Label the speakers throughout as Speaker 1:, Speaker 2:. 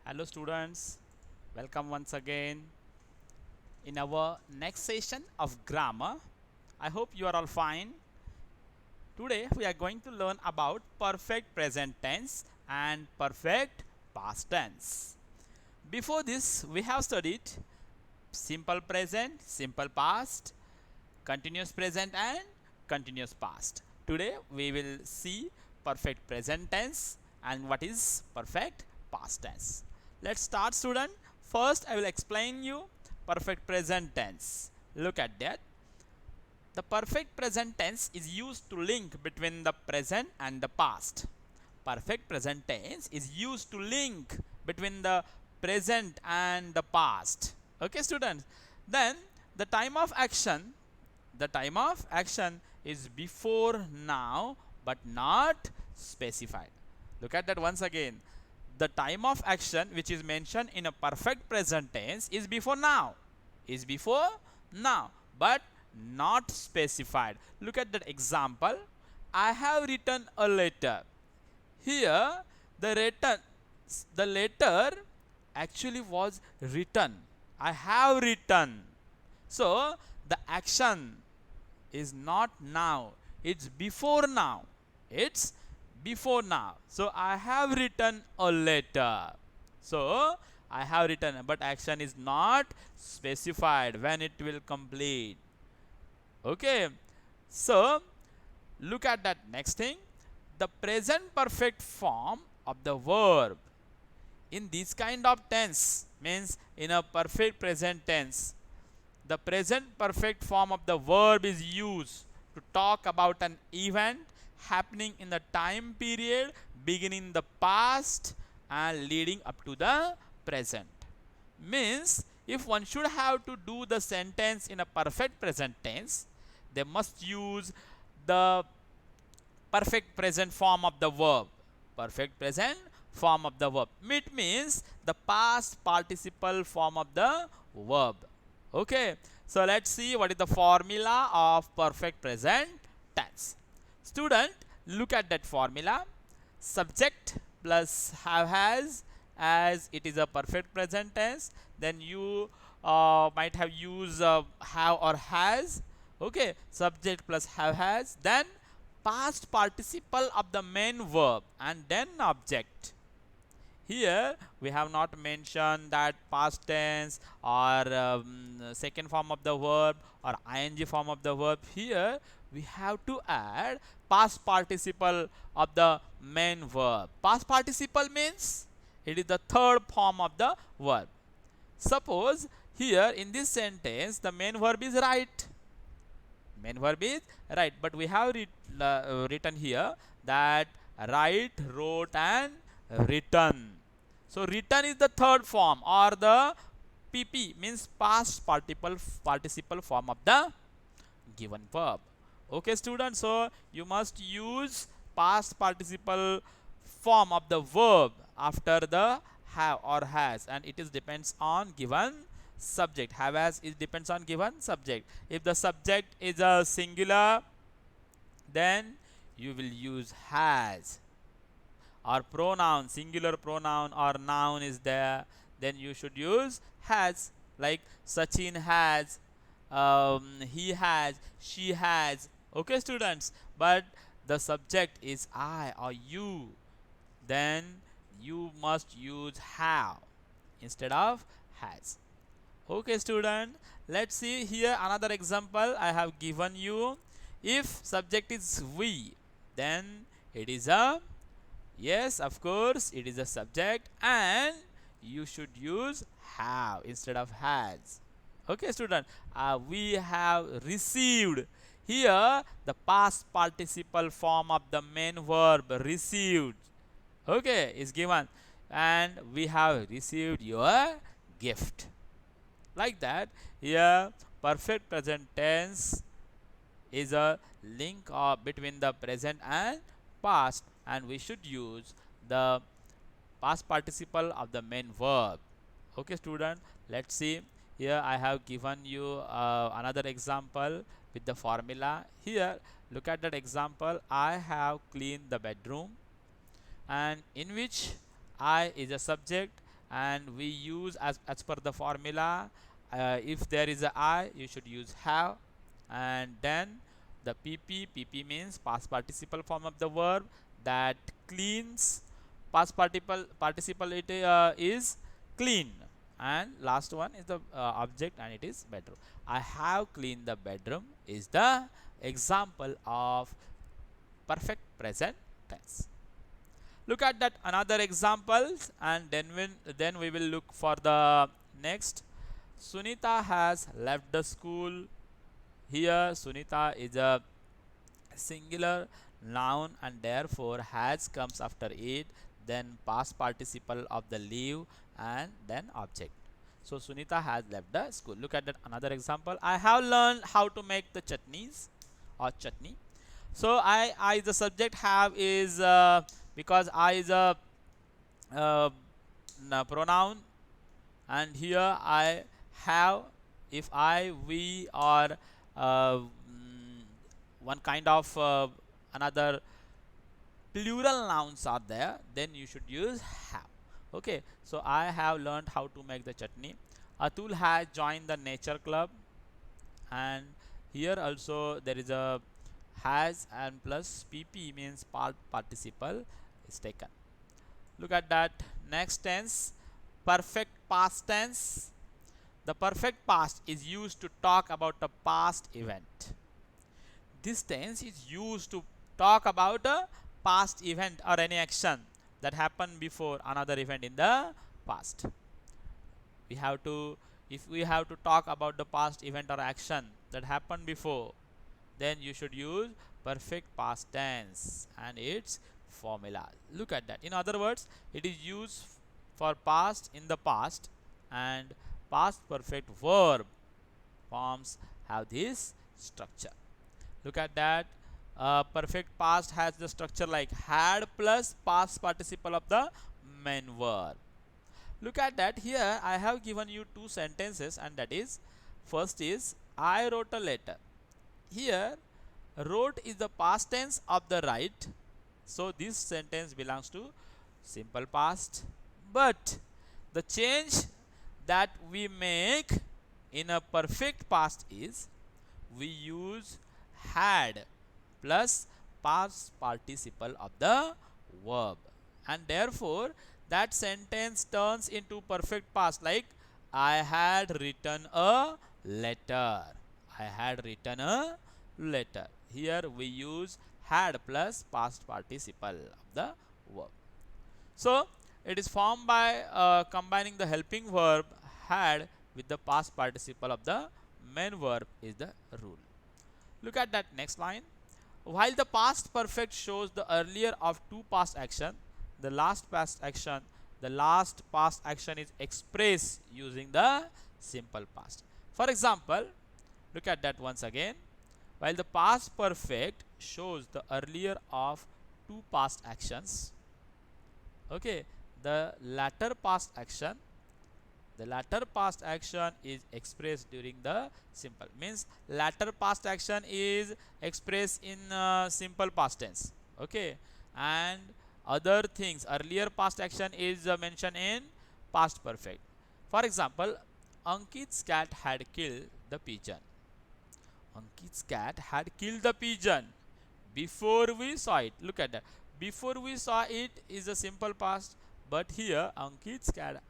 Speaker 1: Hello students, welcome once again in our next session of grammar. I hope you are all fine. Today we are going to learn about perfect present tense and perfect past tense. Before this we have studied simple present, simple past, continuous present and continuous past. Today we will see perfect present tense and what is perfect past tense. Let's start student. First I will explain you perfect present tense. Look at that. The perfect present tense is used to link between the present and the past. Perfect present tense is used to link between the present and the past. Okay students. Then the time of action, is before now but not specified. Look at that once again. The time of action which is mentioned in a perfect present tense is before now, but not specified. Look at that example. I have written a letter. Here the letter actually was written. I have written. So the action is not now, it's before now. It's before now. So I have written a letter. So I have written, but action is not specified when it will complete. Okay. So look at that next thing. The present perfect form of the verb in this kind of tense means in a perfect present tense, the present perfect form of the verb is used to talk about an event happening in the time period beginning the past and leading up to the present. Means if one should have to do the sentence in a perfect present tense, they must use the perfect present form of the verb. Perfect present form of the verb. It means the past participle form of the verb. Okay. So let's see what is the formula of perfect present tense. Student, look at that formula. Subject plus have has, as it is a perfect present tense. Then you might have used have or has. Okay. Subject plus have has. Then past participle of the main verb and then object. Here we have not mentioned that past tense or second form of the verb or ing form of the verb. Here we have to add past participle of the main verb. Past participle means it is the third form of the verb. Suppose here in this sentence the main verb is right. Main verb is right, but we have written here that write, wrote and written. So written is the third form or the PP means past participle form of the given verb. Okay students, so you must use past participle form of the verb after the have or has, and it is depends on given subject. Have as it depends on given subject. If the subject is a singular, then you will use has. Or pronoun, singular pronoun or noun is there, then you should use has, like Sachin has, he has, she has. Okay students, but the subject is I or you, then you must use have instead of has. Okay student, let's see here another example I have given you. If subject is we, then it is a, yes, of course, it is a subject and you should use have instead of has. Okay, student. We have received. Here, the past participle form of the main verb received. Okay, is given. And we have received your gift. Like that, here, perfect present tense is a link between the present and past, and we should use the past participle of the main verb. Okay student, let's see. Here I have given you another example with the formula. Here look at that example. I have cleaned the bedroom, and in which I is a subject and we use as per the formula. If there is a I, you should use have, and then the pp means past participle form of the verb that cleans. Past participle it is clean, and last one is the object, and it is bedroom. I have cleaned the bedroom is the example of perfect present tense. Look at that another examples, and then we will look for the next. Sunita has left the school. Here Sunita is a singular noun, and therefore has comes after it, then past participle of the leave, and then object. So Sunita has left the school. Look at that another example. I have learned how to make the chutneys or chutney. So I the subject have is because I is a uh, pronoun, and here I have, if I, we, or one kind of another plural nouns are there, then you should use have. Okay, so I have learned how to make the chutney. Atul has joined the nature club, and here also there is a has and plus pp means participle is taken. Look at that next tense, perfect past tense. The perfect past is used to talk about a past event. This tense is used to talk about a past event or any action that happened before another event in the past. We have to, if we have to talk about the past event or action that happened before, then you should use perfect past tense and its formula. Look at that. In other words, it is used for past in the past, and past perfect verb forms have this structure. Look at that. Perfect past has the structure like had plus past participle of the main verb. Look at that. Here I have given you two sentences, and that is, first is I wrote a letter. Here wrote is the past tense of the write, so this sentence belongs to simple past. But the change that we make in a perfect past is we use had plus past participle of the verb, and therefore that sentence turns into perfect past, like I had written a letter. I had written a letter. Here we use had plus past participle of the verb. So it is formed by combining the helping verb had with the past participle of the main verb is the rule. Look at that next line. While the past perfect shows the earlier of two past action, the last past action is expressed using the simple past. For example, look at that once again. While the past perfect shows the earlier of two past actions, okay, the latter past action is expressed during the simple, means latter past action is expressed in simple past tense, okay, and other things earlier past action is mentioned in past perfect. For example, Ankit's cat had killed the pigeon. Ankit's cat had killed the pigeon before we saw it. Look at that. Before we saw it is a simple past, but here Ankit's cat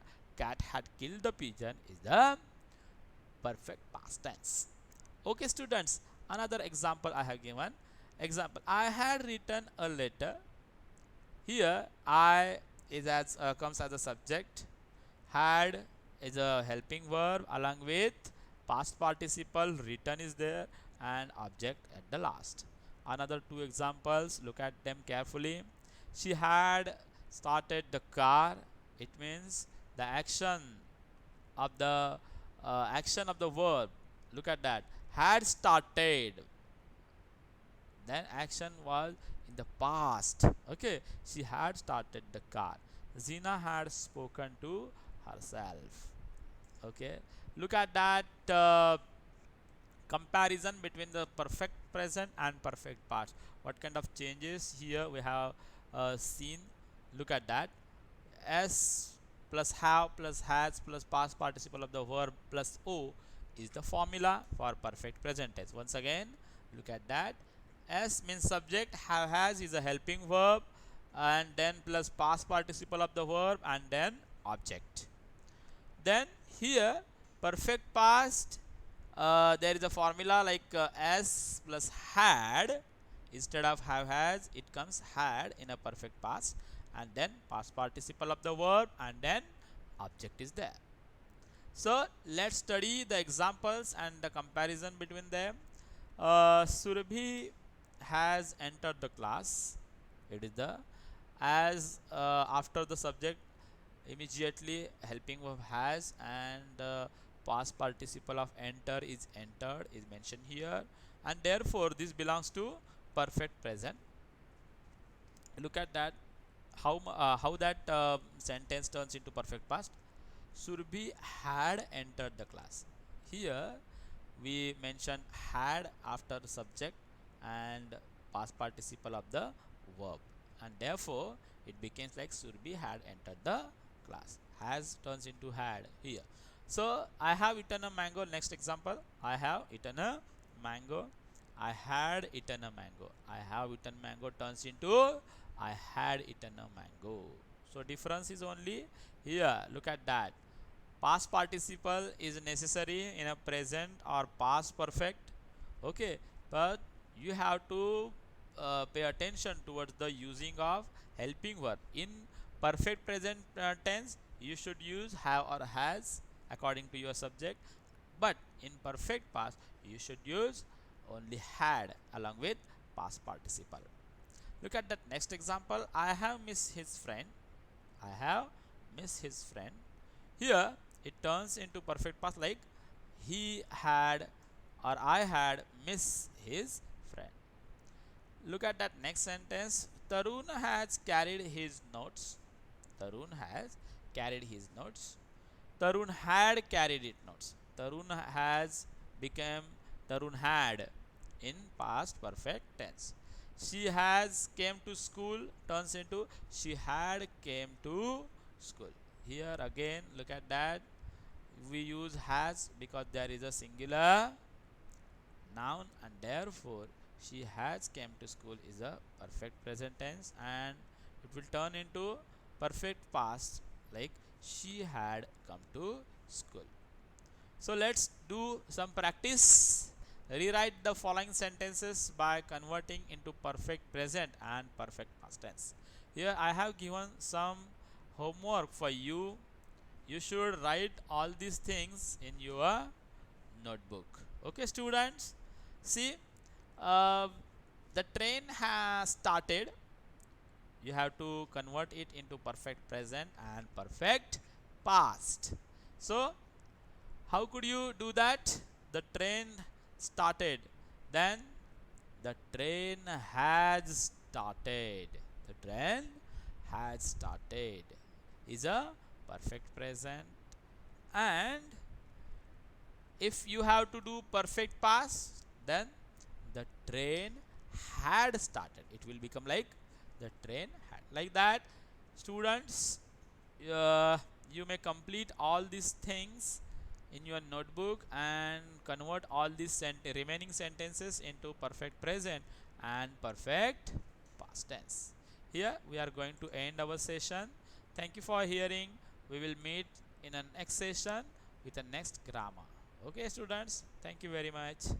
Speaker 1: had killed the pigeon is the perfect past tense. Okay, students, another example I have given. Example, I had written a letter. Here I is as comes as a subject, had is a helping verb along with past participle, written is there, and object at the last. Another two examples, look at them carefully. She had started the car. It means the action of the verb. Look at that, had started, then action was in the past, okay, she had started the car. Zina had spoken to herself, okay. Look at that comparison between the perfect present and perfect past. What kind of changes here we have seen? Look at that. S plus have plus has plus past participle of the verb plus o is the formula for perfect present tense. Once again, look at that. S means subject, have has is a helping verb, and then plus past participle of the verb and then object. Then here perfect past, there is a formula like s plus had. Instead of have has, it comes had in a perfect past, and then past participle of the verb and then object is there. So let's study the examples and the comparison between them. Surabhi has entered the class. It is the as after the subject, immediately helping verb has, and past participle of enter is entered is mentioned here, and therefore this belongs to perfect present. Look at that, how that sentence turns into perfect past. Surabhi had entered the class. Here we mention had after the subject and past participle of the verb, and therefore it becomes like Surabhi had entered the class. Has turns into had here. So I have eaten a mango. Next example, I have eaten a mango. I had eaten a mango. I have eaten mango turns into I had eaten a mango. So difference is only here. Look at that. Past participle is necessary in a present or past perfect. Okay, but you have to pay attention towards the using of helping verb. In perfect present tense, you should use have or has according to your subject, but in perfect past you should use only had along with past participle. Look at that next example. I have missed his friend. I have missed his friend. Here it turns into perfect past like he had or I had missed his friend. Look at that next sentence. Tarun has carried his notes. Tarun has carried his notes. Tarun had carried it notes. Tarun has become Tarun had in past perfect tense. She has came to school turns into she had came to school. Here again, look at that. We use has because there is a singular noun, and therefore she has came to school is a perfect present tense, and it will turn into perfect past like she had come to school. So let's do some practice. Rewrite the following sentences by converting into perfect present and perfect past tense. Here I have given some homework for you. You should write all these things in your notebook. Okay, students? See, uh, the train has started. You have to convert it into perfect present and perfect past. So how could you do that? The train started. Then the train has started. The train has started is a perfect present. And if you have to do perfect past, then the train had started. It will become like the train had. Like that, students, uh, you may complete all these things in your notebook and convert all these remaining sentences into perfect present and perfect past tense. Here we are going to end our session. Thank you for hearing. We will meet in a next session with the next grammar. Okay, students, thank you very much.